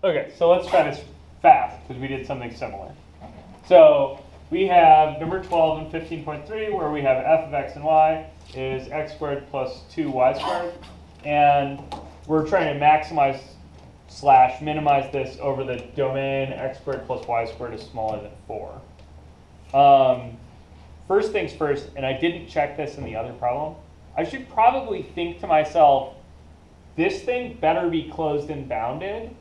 Okay, so let's try this fast because we did something similar. So we have number 12 and 15.3 where we have f of x and y is x squared plus 2y squared. And we're trying to maximize / minimize this over the domain x squared plus y squared is smaller than 4. First things first, and I didn't check this in the other problem, I should probably think to myself, this thing better be closed and bounded.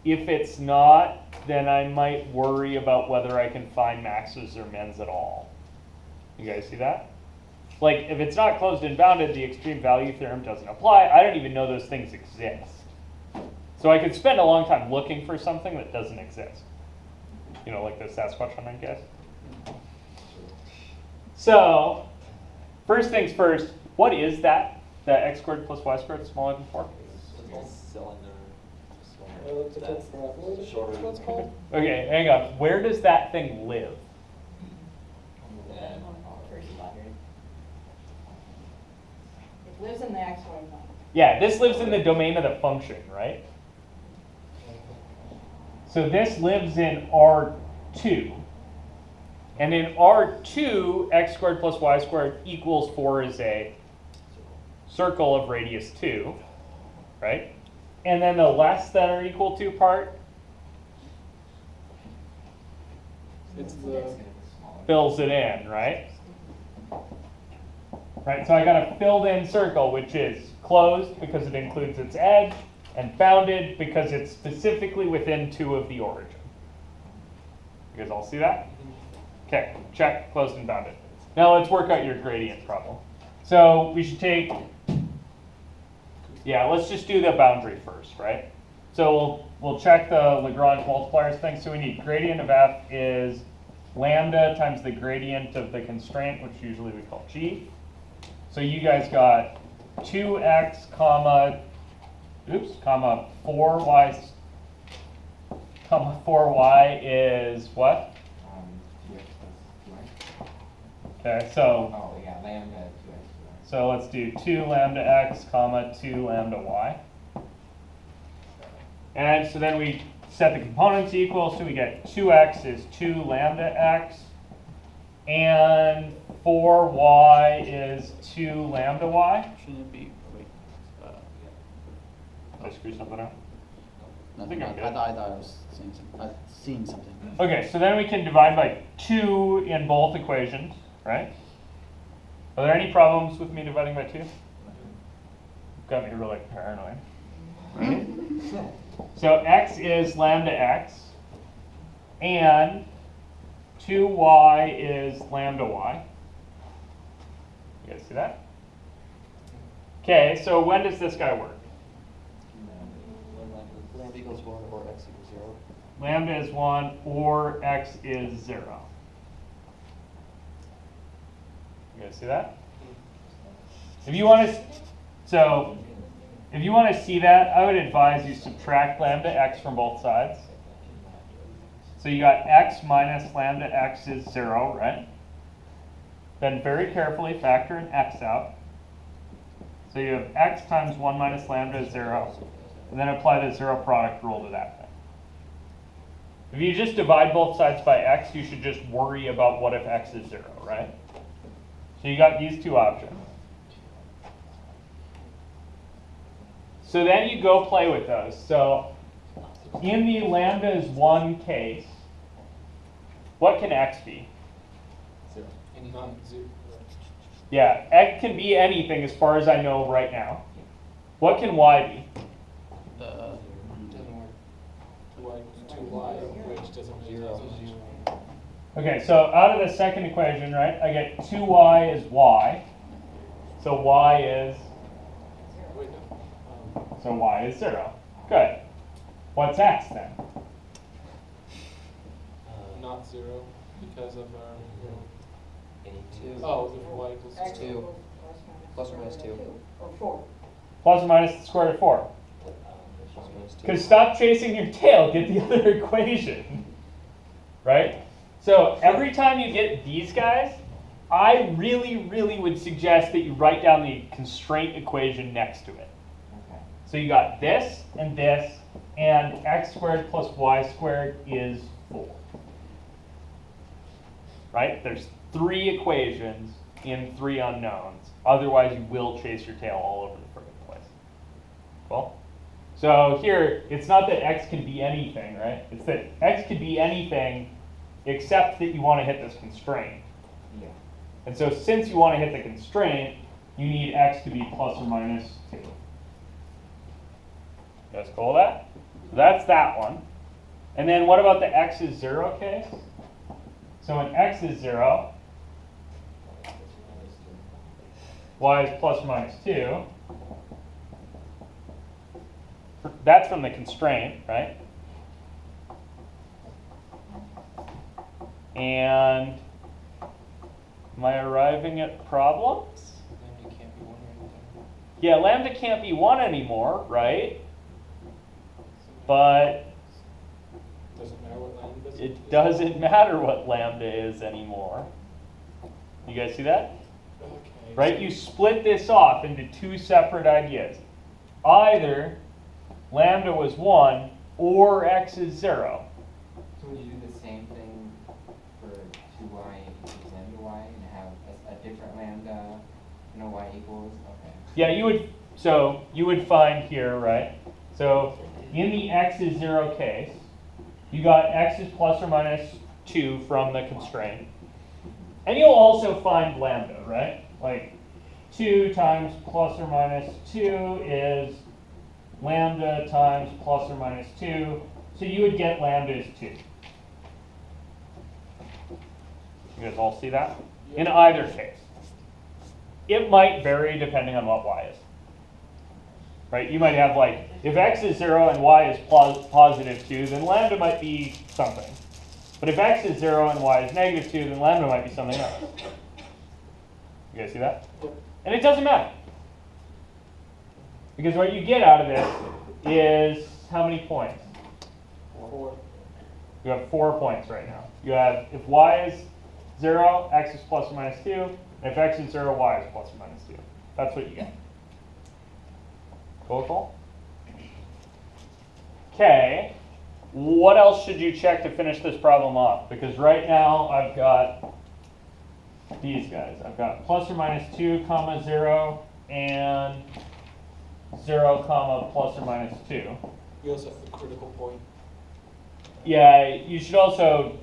If it's not, then I might worry about whether I can find maxes or mins at all. You guys see that? Like, if it's not closed and bounded, the extreme value theorem doesn't apply. I don't even know those things exist. So I could spend a long time looking for something that doesn't exist. You know, like the Sasquatch hunting guys. So, first things first, what is that? That x squared plus y squared is smaller than 4? Cylinder. Elliptical parabola, is what it's called? Okay, hang on. Where does that thing live? It lives in the xy plane. Yeah, this lives in the domain of the function, right? So this lives in R2. And in R2, x squared plus y squared equals 4 is a circle of radius 2, right? And then the less than or equal to part It's the fills it in, right? Right, so I got a filled in circle, which is closed because it includes its edge, and bounded because it's specifically within 2 of the origin. You guys all see that? Okay, check, closed and bounded. Now let's work out your gradient problem. So we should take, yeah, let's just do the boundary first, right? So we'll check the Lagrange multipliers thing. So we need gradient of f is lambda times the gradient of the constraint, which usually we call g. So you guys got 2x comma 4y comma 4y is what? Okay, so Oh, yeah, lambda 2x. so let's do 2 lambda x comma 2 lambda y. And so then we set the components equal, so we get 2x is 2 lambda x, and 4y is 2 lambda y. Shouldn't it be, wait, Did I screw something up? nothing, I'm good. I thought I was seeing something. Okay, so then we can divide by 2 in both equations, right? Are there any problems with me dividing by 2? Got me really paranoid. Right? So x is lambda x, and 2y is lambda y. You guys see that? Okay, so when does this guy work? Lambda equals 1 or x equals 0. Lambda is 1 or x is 0. You guys see that? If you want to, so if you want to see that, I would advise you subtract lambda x from both sides. So you got x minus lambda x is 0, right? Then very carefully factor an x out. So you have x times 1 minus lambda is 0. And then apply the 0 product rule to that thing. If you just divide both sides by x, you should just worry about what if x is 0, right? So you got these two options. So then you go play with those. So in the lambda is 1 case, what can x be? 0. not 0. Yeah, x can be anything as far as I know right now. What can y be? Doesn't work. 2y equals 2y, which doesn't make 0. Okay, so out of the second equation, right, I get 2y is y. So y is, Wait, no. so y is 0. Good. What's x then? Not 0 because of our. Any 2. Oh, if y equals X 2. equals Plus or minus 2. Or 4. Plus or minus the square root of 4. Plus or minus 2. Because stop chasing your tail, get the other equation. Right? So every time you get these guys, I really would suggest that you write down the constraint equation next to it. Okay. So you got this, and x squared plus y squared is 4. Right? There's 3 equations in 3 unknowns. Otherwise, you will chase your tail all over the freaking place. Cool? So here, it's not that x can be anything, right? It's that x could be anything except that you want to hit this constraint. Yeah. And so since you want to hit the constraint, you need x to be plus or minus 2. You guys cool with that? So that's that one. And then what about the x is 0 case? So when x is 0, y is plus or minus 2. That's from the constraint, right? And am I arriving at problems? Lambda can't be 1 or anything. Yeah, lambda can't be 1 anymore, right? But Doesn't matter what lambda is. it doesn't matter what lambda is anymore. You guys see that? Okay. Right? You split this off into 2 separate ideas. Either lambda was 1 or x is 0. So would you do the same thing for 2y equals lambda y and have a different lambda, no y equals? Okay. Yeah, you would find here, right? So in the x is 0 case, you got x is plus or minus 2 from the constraint. And you'll also find lambda, right? Like 2 times plus or minus 2 is lambda times plus or minus 2. So you would get lambda is 2. You guys all see that? In either case. It might vary depending on what y is. Right? You might have like, if x is 0 and y is positive 2, then lambda might be something. But if x is 0 and y is negative 2, then lambda might be something else. You guys see that? And it doesn't matter. Because what you get out of this is how many points? 4. You have 4 points right now. You have, if y is 0, x is plus or minus 2. And if x is 0, y is plus or minus 2. That's what you get. Cool? Okay. What else should you check to finish this problem off? Because right now I've got these guys. I've got plus or minus 2 comma 0 and 0 comma plus or minus 2. We also have the critical point. Yeah, you should also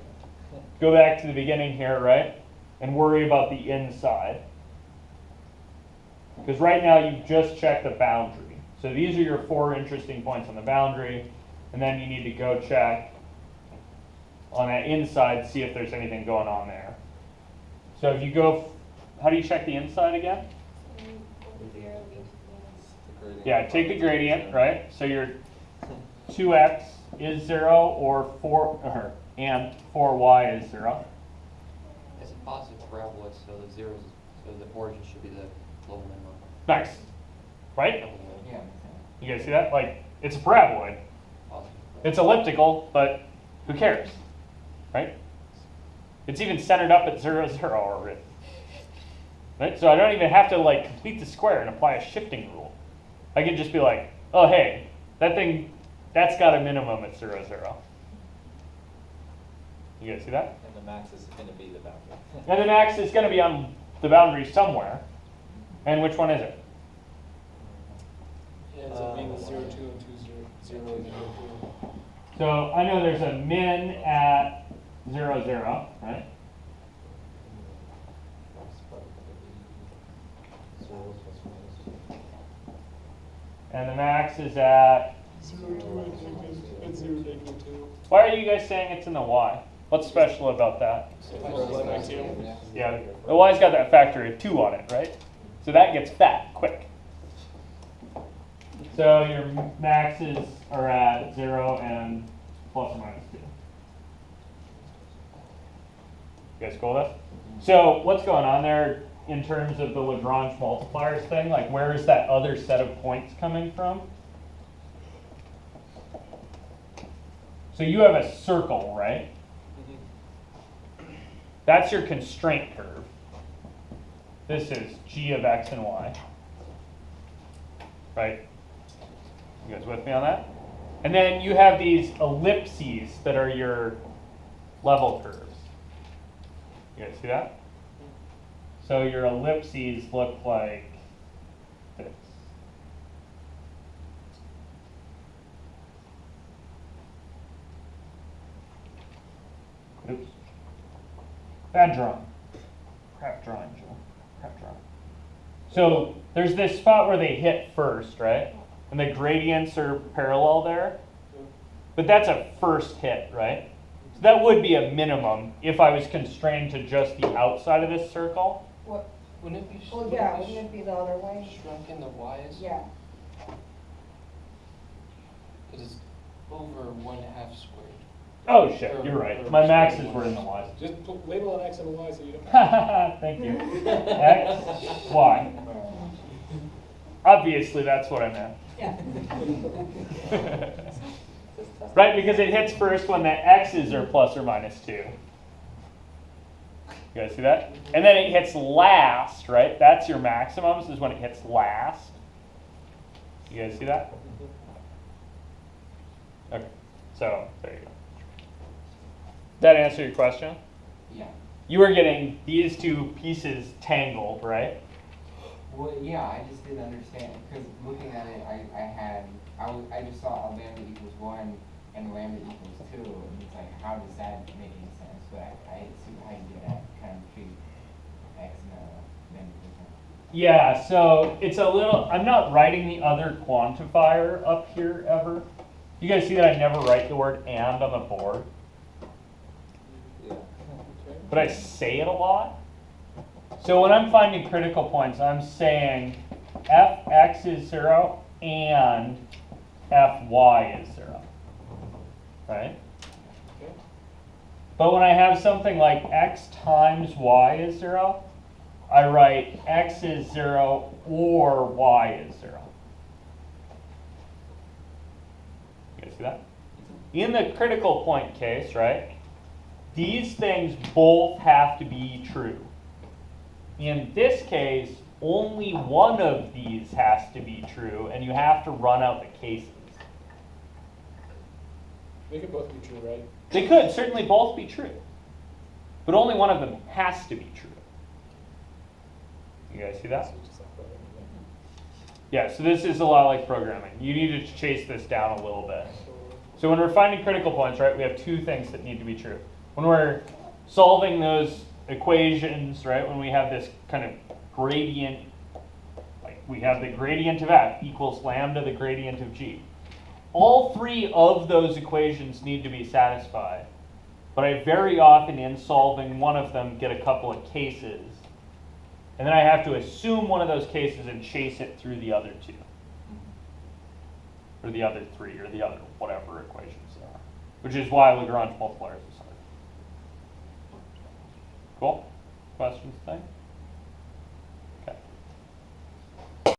go back to the beginning here, right? And worry about the inside. Because right now you've just checked the boundary. So these are your 4 interesting points on the boundary. And then you need to go check on that inside, see if there's anything going on there. So if you go, how do you check the inside again? Yeah, take the gradient, right? So your 2x is 0 or 4, and 4y is 0. It's a positive parabola, so the zeros, so the origin should be the global minimum. Nice. Right? Yeah, makes sense. You guys see that? Like, it's a paraboloid. Positive. It's elliptical, but who cares? Right? It's even centered up at 0, 0 orbit. Right? So I don't even have to like complete the square and apply a shifting rule. I can just be like, oh hey, that thing, that's got a minimum at 0, 0. You guys see that? And the max is going to be the boundary. And the max is going to be on the boundary somewhere. And which one is it? It ends up being 0, 2, and 2, 0, 0, 0, 2. So I know there's a min at 0, 0, right? And the max is at, It's 0, negative 2. why are you guys saying it's in the y? What's special about that? Lemma 2. Yeah, the y's got that factor of 2 on it, right? So that gets fat quick. So your maxes are at 0 and plus or minus 2. You guys cool with that? So what's going on there in terms of the Lagrange multipliers thing? Like, where is that other set of points coming from? So you have a circle, right? That's your constraint curve. This is g of x and y. Right? You guys with me on that? And then you have these ellipses that are your level curves. You guys see that? So your ellipses look like this. Oops. Bad drawing. Crap drawing, Joe. Crap drawing. So there's this spot where they hit first, right? And the gradients are parallel there. But that's a first hit, right? So that would be a minimum if I was constrained to just the outside of this circle. What, Wouldn't it be, well, yeah, wouldn't it be the other way? shrunk in the y's? Yeah. Because it's over 1/2 squared. Oh shit, you're right. My maxes were in the y's. Just label an X and a Y so you don't. Thank you. X, Y. Obviously, that's what I meant. Yeah. Right, because it hits first when the x's are plus or minus 2. You guys see that? And then it hits last, right? That's your maximums, is when it hits last. You guys see that? Okay, so there you go. That answer your question? Yeah. You were getting these two pieces tangled, right? Well, yeah, I just didn't understand, because looking at it, I just saw a lambda equals 1 and lambda equals 2, and it's like, how does that make any sense? But I see how you get at kind of treat X and lambda different. Yeah, so it's a little, I'm not writing the other quantifier up here ever. You guys see that I never write the word and on the board, Yeah. but I say it a lot. So when I'm finding critical points, I'm saying fx is 0 and fy is 0, right? Okay. But when I have something like x times y is 0, I write x is 0 or y is 0. You guys see that? In the critical point case, right, these things both have to be true. In this case, only one of these has to be true, and you have to run out the cases. They could both be true, right? They could certainly both be true, but only one of them has to be true. You guys see that? So it's just like programming, Yeah, so this is a lot like programming. You need to chase this down a little bit. So when we're finding critical points, right, we have two things that need to be true. When we're solving those equations, right, when we have this kind of gradient, like we have the gradient of f equals lambda the gradient of g. All three of those equations need to be satisfied, but I very often in solving one of them get a couple of cases, and then I have to assume one of those cases and chase it through the other two, or the other three, or the other whatever equations there are, which is why Lagrange multipliers is hard. Cool? Questions, thing?